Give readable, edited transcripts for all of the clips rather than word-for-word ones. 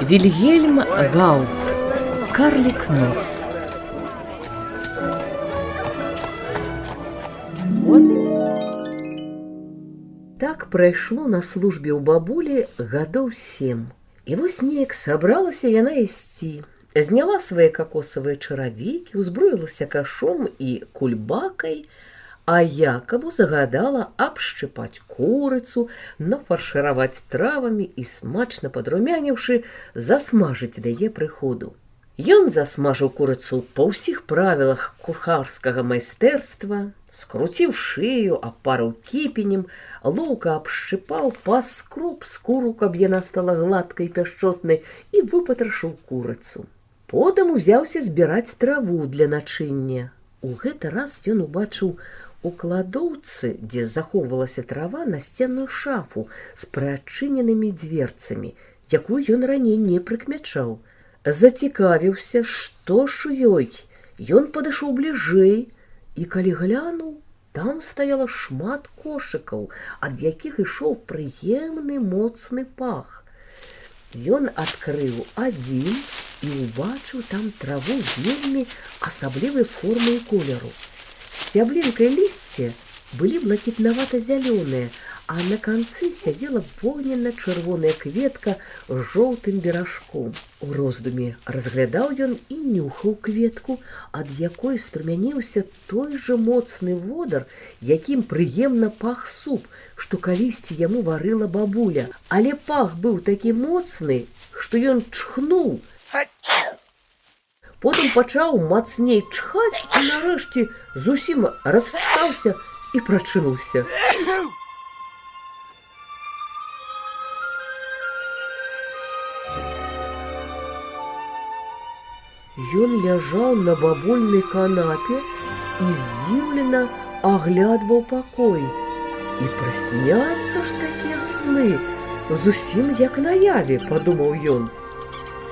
Вильгельм Гауф. Карлик Нос. Так прайшло на службе ў бабулі гадоў 7. І вось неяк сабралася яна ісці. Зняла свае какосавыя чаравікі, узброілася кашом і кульбакай, а Якабу загадала абшчыпаць курыцу, нафаршыраваць травамі і, смачна падрумяніўшы, засмажыць да яе прыходу. Ён засмажыў курыцу па ўсіх правілах кухарскага майстэрства, скруціў шыю, апарыў кіпенем, лоўка абшчыпаў, паскроб скуру, каб яна стала гладкай і пяшчотнай, і выпатрашыў курыцу. Потым узяўся збіраць траву для начыння. У гэты раз ён убачыў у кладоўцы, дзе захоўвалася трава, насценную шафу з прыадчыненымі дзверцамі, якую ён раней не прыкмячаў. Зацікавіўся, што ж у ёй. Ён падышоў бліжэй і, калі глянуў, там стаяла шмат кошыкаў, ад якіх ішоў прыемны моцны пах. Ён адкрыў адзін і ўбачыў там траву вельмі асаблівай формы і колеру. Сцяблінка і лісце былі блакітнавата-зялёныя, а на канцы сядзела вогненна-чырвоная кветка з жоўтым беражком. У роздуме разглядаў ён і нюхаў кветку, ад якой струмяніўся той жа моцны водар, якім прыемна пах суп, што калісьці яму варыла бабуля. Але пах быў такі моцны, што ён чхнуў. Потым пачаў мацней чхаць і нарэшце зусім расчхаўся і прачынуўся. Ён ляжаў на бабульнай канапе і здзіўлена аглядваў пакой. І прасняцца ж такія сны, зусім як наяве, падумаў ён.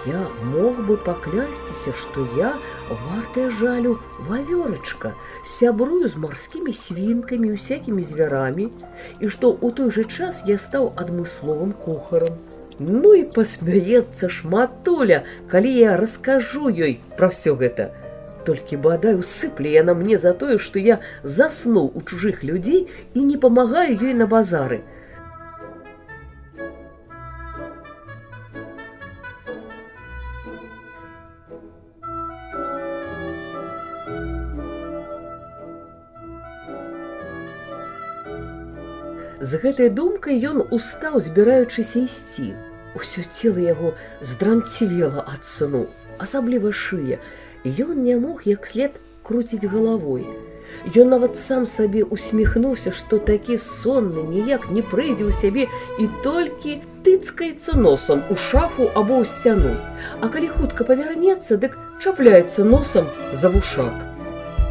Я мог бы паклясціся, што я вартая жалю вавёрачка, сябрую з марскімі свінкамі і усякімі звярамі, і што ў той жа час я стаў адмысловым кухарам. Ну і пасмяецца ж матуля, калі я раскажу ёй пра ўсё гэта. Толькі бадай усыпле яна мне за тое, што я заснуў у чужых людзей і не памагаю ёй на базары. З гэтай думкай ён устаў, збіраючыся ісці. Усё цела яго здранцвела ад сну, асабліва шыя, і ён не мог як след круціць галавой. Ён нават сам сабе усміхнуўся, што такі сонны ніяк не прыйдзе ў сябе і толькі тыцкаецца носам у шафу або ў сцяну, а калі хутка павярнецца, дык чапляецца носам за вушак.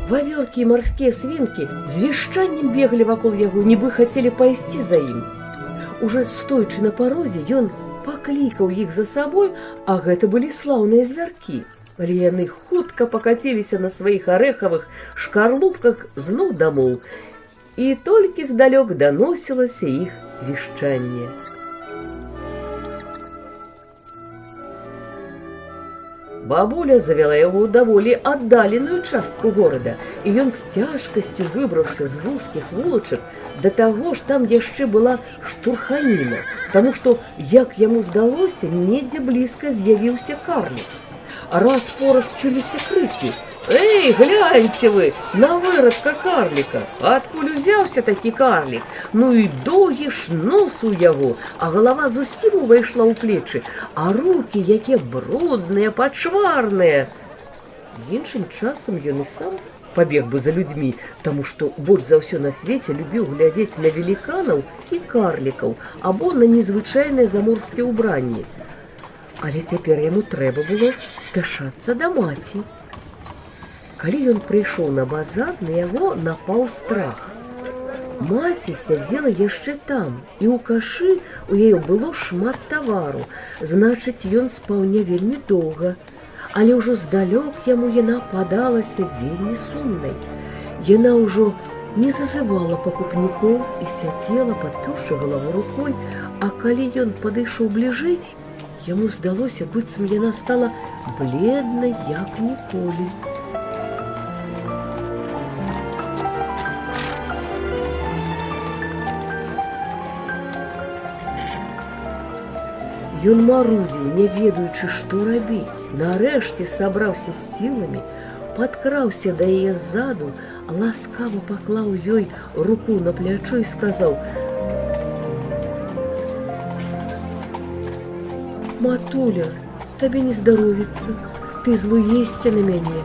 Вавёркі і марскія свінкі з вішчаннем беглі вакол яго, нібы хацелі пайсці за ім. Уже стоячы на парозе, ён паклікаў іх за сабой, а гэта былі слаўныя звяркі. Але яны хутка пакаціліся на сваіх арэхавых шкарлупках зноў дамоў, і толькі здалёк даносілася іх вішчанне. Бабуля завяла яго ў даволі аддаленую частку горада, і ён з цяжкасцю выбраўся з вузкіх вулачак, да таго ж там яшчэ была штурханіна, таму што, як яму здалося, недзе блізка з'явіўся карлік. Раз-пораз чуліся крыкі: «Эй, гляньце вы, на вырадка карліка! Адкуль узяўся такі карлік? Ну і доўгі ж нос у яго, а галава зусім увайшла ў плечы, а рукі якія брудныя, пачварныя!» Іншым часам ён і сам пабег бы за людзьмі, таму што больш за ўсё на свеце любіў глядзець на веліканаў і карлікаў або на незвычайныя заморскія ўбранні. Але цяпер яму трэба было спяшацца да маці. Калі ён прыйшоў на базар, на яго напаў страх. Маці сядзела яшчэ там, і ў кашы у яе было шмат тавару, значыць, ён спаў не вельмі доўга. Але ўжо здалёк яму яна падалася вельмі сумнай. Яна ўжо не зазывала пакупнікоў і сядзела, падпёршы галаву рукой, а калі ён падышоў бліжэй, Яму здалося, быццам яна стала бледнай, як ніколі. Ён марудзіў, не ведаючы, што рабіць. Нарэшце сабраўся з сіламі, падкраўся да яе ззаду, ласкава паклаў ёй руку на плячо і сказаў: «Матуля, табе не здаровіцца, ты злуешся на мяне».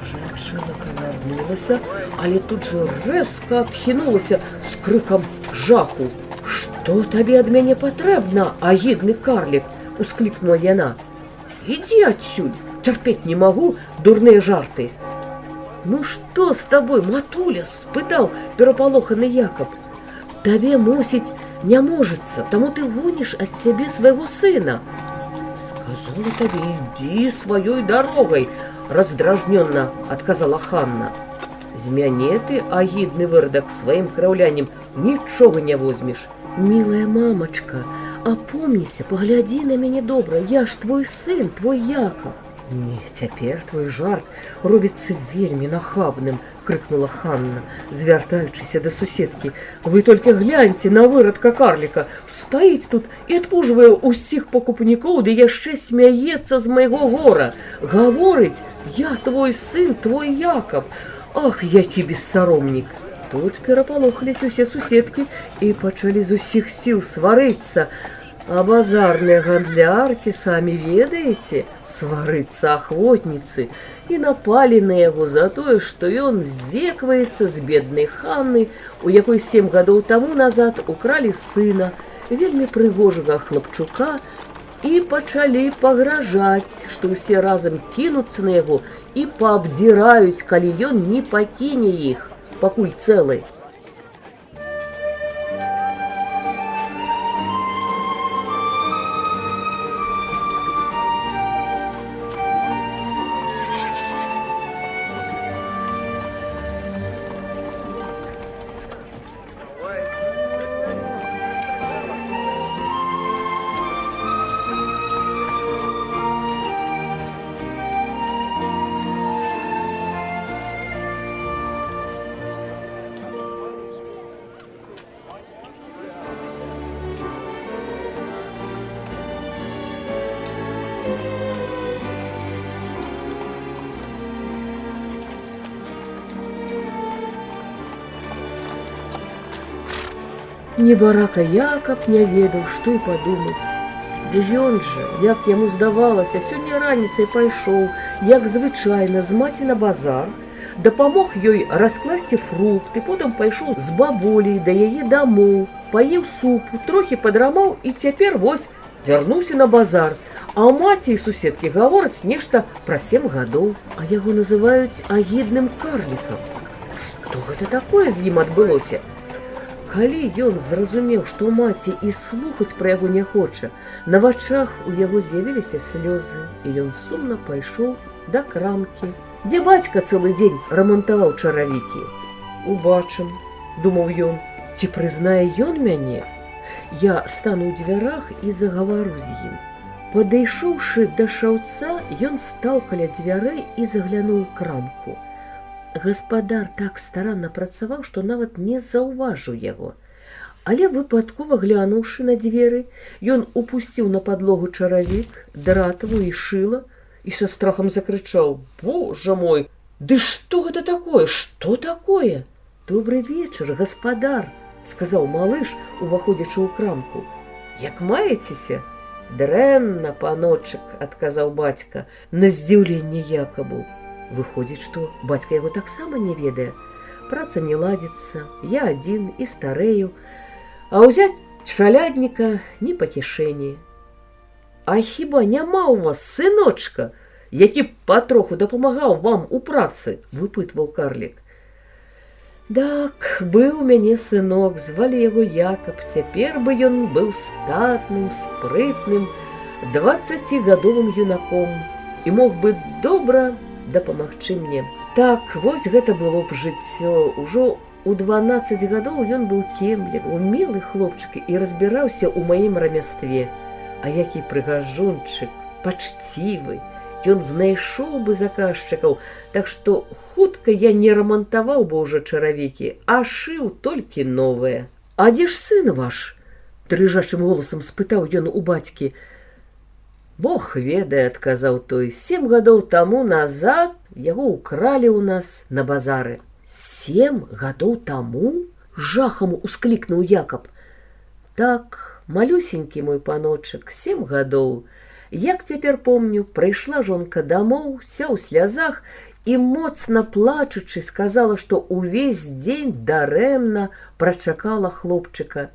Жанчына павярнулася, але тут жа рэзка адхінулася з крыкам жаху. «Што табе ад мяне патрэбна, агідны карлік?» – усклікнула яна. «Ідзі адсюль, цярпець не магу дурныя жарты». «Ну што з табой, матуля?» – спытаў перапалоханы Якаб. «Табе, мусіць, не можацца, таму ты гоніш ад сябе свайго сына». «Сказала табе, ідзі сваёй дарогай», – раздражнённа адказала Ханна. «З мяне ты, агідны вырадак, сваім краўлянем нічога не возьмеш». «Мілая мамачка, апомніся, паглядзі на мяне добра, я ж твой сын, твой Якаб». «Не, цяпер твой жарт робіцца вельмі нахабным», – крыкнула Ханна, звяртаючыся да суседкі. «Вы толькі гляньце на вырадка карліка, стаіць тут і адпужвае ўсіх пакупнікоў, ды яшчэ смяецца з майго гора. Гаворыць, я твой сын, твой Якаб. Ах, які бессаромнік!» Тут перапалохаліся ўсе суседкі і пачалі з усіх сіл сварыцца. А базарныя гандляркі, самі ведаеце, сварыцца ахвотніцы, і напалі на яго за тое, што ён здзекваецца з беднай Ханны, у якой 7 гадоў таму назад укралі сына, вельмі прыгожага хлапчука, і пачалі пагражаць, што ўсе разам кінуцца на яго і паабдзіраюць, калі ён не пакіне іх, пакуль цэлы. Небарака Якаб не ведаў, што і падумаць. Ён жа, як яму здавалася, сёння раніцай пайшоў, як звычайна, з маці на базар, дапамог ёй раскласці фрукты, потым пайшоў з бабуляй да яе дамоў, паеў супу, трохі падрамаў і цяпер вось вярнуўся на базар. А маці і суседкі гавораць нешта пра 7 гадоў, а яго называюць агідным карлікам. Што гэта такое з ім адбылося? Калі ён зразумеў, што маці і слухаць пра яго не хоча, на вачах у яго з'явіліся слёзы, і ён сумна пайшоў да крамкі, дзе бацька цэлы дзень рамантаваў чаравікі. «Убачым», – думаў ён, – «ці прызнае ён мяне? Я стану ў дзвярах і загавару з ім». Падышоўшы да шаўца, ён стаў каля дзвярэй і заглянуў у крамку. Гаспадар так старанна працаваў, што нават не заўважыў яго. Але выпадкова глянуўшы на дзверы, ён упусціў на падлогу чаравік, дратву і шыла і са страхам закрычаў: «Божа мой, ды што гэта такое? Што такое?» «Добры вечар, гаспадар», – сказаў малыш, уваходзячы ў крамку. «Як маецеся?» «Дрэнна, паночак», – адказаў бацька на здзіўленне Якабу. Выходзіць, што бацька яго таксама не ведае. Праца не ладзіцца, я адзін і старэю, а ўзяць чалядніка не па кішэні. «А хіба няма ў вас сыночка, які патроху дапамагаў вам у працы?» – выпытваў карлік. «Так, быў у мяне сынок, звалі яго Якаб, цяпер бы ён быў статным, спрытным, 20гадовым юнаком і мог бы добра дапамагчы мне. Так, вось гэта было б жыццё. Ужо у 12 гадоў ён быў кемлівы, умелы хлопчык і разбіраўся ў маім рамястве. А які прыгажунчык, пачцівы, ён знайшоў бы заказчыкаў, так што хутка я не рамантаваў бы ўжо чаравікі, а шыў толькі новыя. А дзе ж сын ваш? Дрыжачым голасам спытаў ён у бацькі. Бог ведае, адказаў той, 7 гадоў таму назад яго ўкралі ў нас на базары. 7 гадоў таму? Жахам усклікнуў Якаб. Так, малюсенькі мой паночак, 7 гадоў. Як цяпер помню, прыйшла жонка дамоў, уся ў слязах і моцна плачучы сказала, што ўвесь дзень дарэмна прачакала хлопчыка.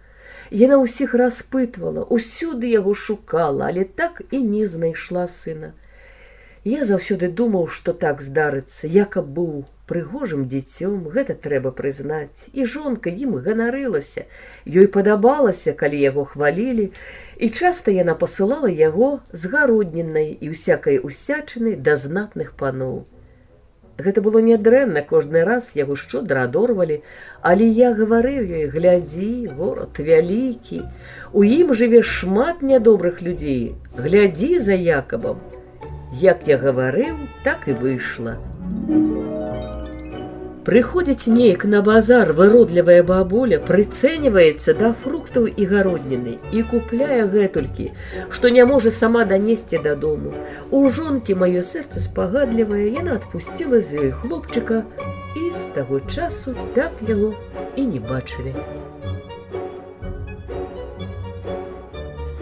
Яна ўсіх распытвала, усюды яго шукала, але так і не знайшла сына. Я заўсёды думаў, што так здарыцца. Якаб быў прыгожым дзіцём, гэта трэба прызнаць. І жонка ім ганарылася. Ёй падабалася, калі яго хвалілі, і часта яна пасылала яго з гароднінай і усякай усячынай да знатных паноў. Гэта было нядрэнна, кожны раз яго шчодра адорвалі, але я гаварыў ёй, глядзі, горад вялікі, у ім жыве шмат нядобрых людзей, глядзі за Якабам. Як я гаварыў, так і выйшла. Прыходзіць неяк на базар выродлівая бабуля, прыцэньваецца да фруктаў і гародніны і купляе гэтулькі, што не можа сама данесці дадому. У жонкі маё сэрца спагадлівае, яна адпусціла з ёй хлопчыка, і з таго часу так яго і не бачылі.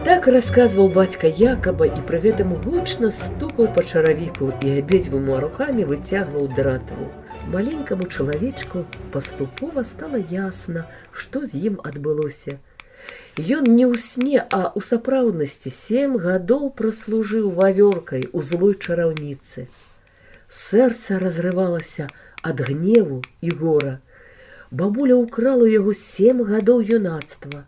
Так расказваў бацька Якаба і пры гэтым гучна стукаў па чаравіку і абедзвюма рукамі выцягваў дратву. Маленькаму чалавечку паступова стала ясна, што з ім адбылося. Ён не ў сне, а ў сапраўднасці 7 гадоў праслужыў вавёркай у злой чараўніцы. Сэрца разрывалася ад гневу і гора. Бабуля ўкрала яго 7 гадоў юнацтва.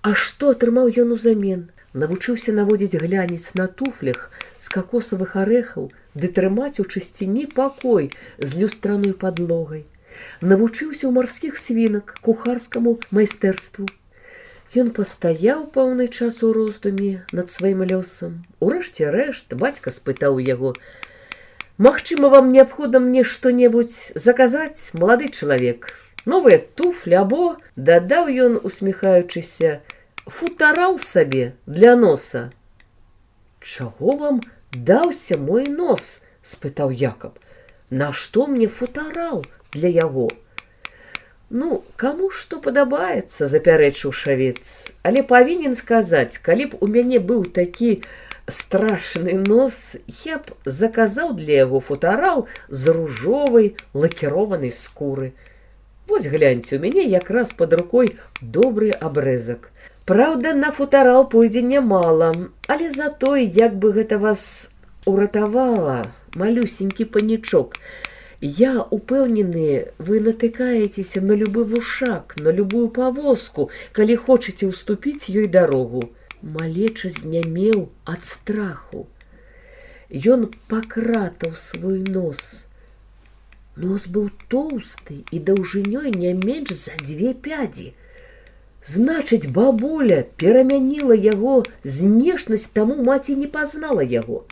А што атрымаў ён узамен? Навучыўся наводзіць глянец на туфлях з какосавых арэхаў, ды трымаць у чысціні пакой з люстраной падлогай. Навучыўся ў марскіх свінак кухарскаму майстэрству. Ён пастаяў пэўны час у роздуме над сваім лёсам. Урэшце рэшт бацька спытаў яго: «Магчыма, вам неабходна мне што-небудзь заказаць, малады чалавек? Новыя туфлі або, дадаў ён, усміхаючыся, футарал сабе для носа». «Чаго вам даўся мой нос?» – спытаў Якаб. «Нашто мне футарал для яго?» «Ну, каму што падабаецца», – запярэчыў шавец. «Але павінен сказаць, калі б у мяне быў такі страшны нос, я б заказаў для яго футарал з ружовай лакіраванай скуры. Вось гляньце, у мяне якраз пад рукой добры абрэзак. Праўда, на футарал пойдзе нямала, але затое, як бы гэта вас уратавала, малюсенькі панічок. Я упэўнены, вы натыкаецеся на любы вушак, на любую павозку, калі хочаце ўступіць ёй дарогу». Малеча знямеў ад страху. Ён пакратаў свой нос. Нос быў тоўсты і даўжынёй не менш за 2 пядзі. Значыць, бабуля перамяніла яго знешнасць, таму маці не пазнала яго.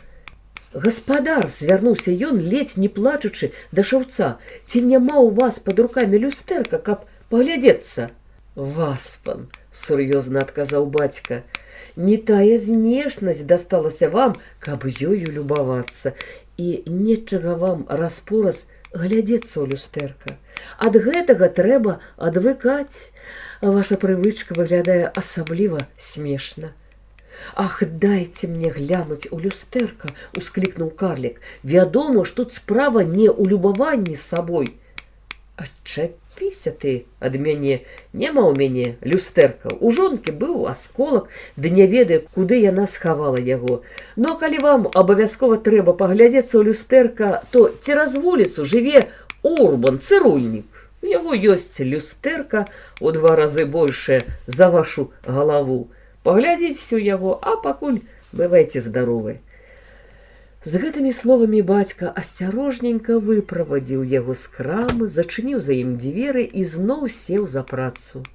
«Гаспадар», – звярнуўся ён, ледзь не плачучы, да шаўца, «ці няма ў вас пад рукамі люстэрка, каб паглядзецца?» «Васпан», – сур'ёзна адказаў бацька, «не тая знешнасць дасталася вам, каб ёю любавацца, і нечага вам раз-пораз глядзецца ў люстэрка. Ад гэтага трэба адвыкаць, а ваша прывычка выглядае асабліва смешна». «Ах, дайце мне глянуць у люстэрка», – усклікнуў карлік. «Вядома ж, тут справа не ў любаванні сабой». «Адчапіся ты ад мяне, няма ў мяне люстэрка. У жонкі быў асколак, ды не ведаю, куды яна схавала яго. Но калі вам абавязкова трэба паглядзецца ў люстэрка, то цераз вуліцу жыве Урбан, цырульнік. У яго ёсць люстэрка ў 2 разы большая за вашу галаву. Паглядзіцеся ў яго, а пакуль бывайце здаровы». З гэтымі словамі бацька асцярожненька выправадзіў яго з крамы, зачыніў за ім дзверы і зноў сеў за працу.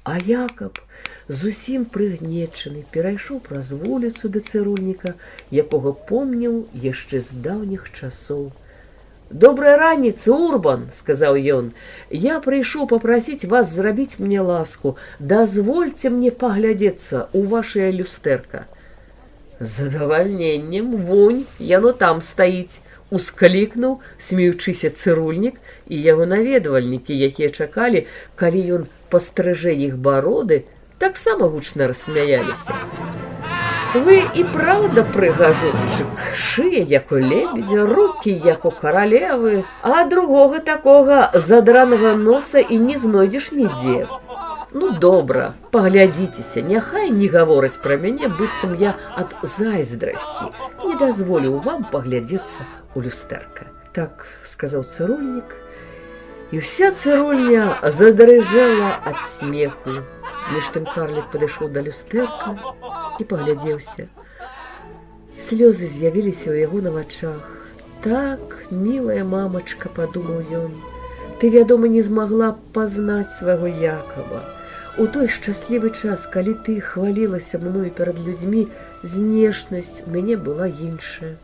А Якаб, зусім прыгнечаны, перайшоў праз вуліцу да цырульніка, якога помніў яшчэ з даўніх часоў. «Добрая раніца, Урбан!» – сказаў ён. «Я прыйшоў папрасіць вас зрабіць мне ласку. Дазвольце мне паглядзецца ў вашае люстэрка». «З задавальненнем, вунь, яно там стаіць!» – усклікнуў, смеючыся цырульнік, і яго наведвальнікі, якія чакалі, калі ён пастрыжэ іх бароды, таксама гучна рассмяяліся. «Вы і праўда прыгажунчык, шыя, як у лебедзя, рукі, як у каралевы, а другога такога задранага носа і не знойдзеш нідзе. Ну, добра, паглядзіцеся, няхай не гавораць пра мяне, быццам я ад зайздрасці не дазволіў вам паглядзецца ў люстэрка». Так сказаў цырульнік, і ўся цырульня задрыжэла ад смеху. Між тым карлік падышоў да люстэрка і паглядзеўся. Слёзы з'явіліся ў яго на вачах. «Так, мілая мамачка», – падумаў ён, – «ты, вядома, не змагла пазнаць свайго Якаба. У той шчаслівы час, калі ты хвалілася мною перад людзьмі, знешнасць у мяне была іншая.